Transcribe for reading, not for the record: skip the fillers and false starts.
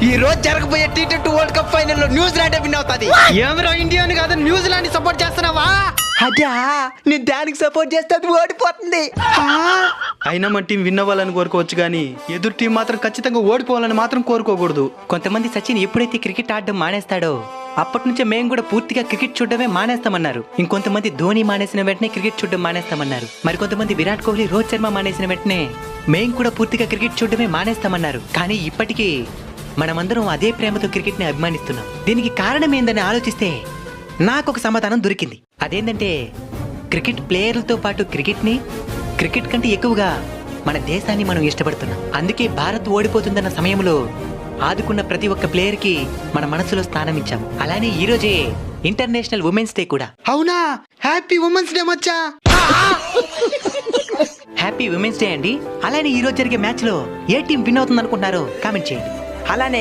ఈ రోజు జరగబోయే T20 వరల్డ్ కప్ ఫైనల్ లో న్యూజిలాండ్ విన్ అవుతాది. ఏమరా ఇండియాని కాదు న్యూజిలాండ్ సపోర్ట్ చేస్తున్నావా? అదా నేను దానికి సపోర్ట్ చేస్తే అది ఓడిపోతుంది. అయినా మన టీం విన్ అవ్వాలని కోరుకోవచ్చు కానీ ఎదురు టీం మాత్రం ఖచ్చితంగా ఓడిపోవాలని మాత్రం కోరుకోకూడదు. కొంతమంది సచిన్ ఎప్పుడైతే క్రికెట్ ఆడడం మానేస్తాడో అప్పటి నుంచే మేము కూడా పూర్తిగా క్రికెట్ చూడడమే మానేస్తామన్నారు. ఇంకొంతమంది ధోని మానేసిన వెంటనే క్రికెట్ చూడడం మానేస్తామన్నారు. మరి కొంతమంది విరాట్ కోహ్లీ, రోహిత్ శర్మ మానేసిన వెంటనే మేము కూడా పూర్తిగా క్రికెట్ చూడడమే మానేస్తామన్నారు. కానీ ఇప్పటికీ మనమందరం అదే ప్రేమతో క్రికెట్ ని అభిమానిస్తున్నాం. దీనికి కారణం ఏందని ఆలోచిస్తే నాకు ఒక సమాధానం దొరికింది. అదేంటంటే క్రికెట్ ప్లేయర్లతో పాటు క్రికెట్ కంటే ఎక్కువగా మన దేశాన్ని మనం ఇష్టపడుతున్నాం. అందుకే భారత్ ఓడిపోతుందన్న సమయంలో ఆదుకున్న ప్రతి ఒక్క ప్లేయర్ కి మన మనసులో స్థానం ఇచ్చాం. అలానే ఈ రోజే ఇంటర్నేషనల్ ఉమెన్స్ డే కూడా. అవునా? హ్యాపీ ఉమెన్స్ డే మచ్చా. హ్యాపీ ఉమెన్స్ డే అండి. అలానే ఈ రోజు జరిగే మ్యాచ్ లో ఏ టీం విన్ అవుతుంది అనుకుంటున్నారో కామెంట్ చేయండి. అలానే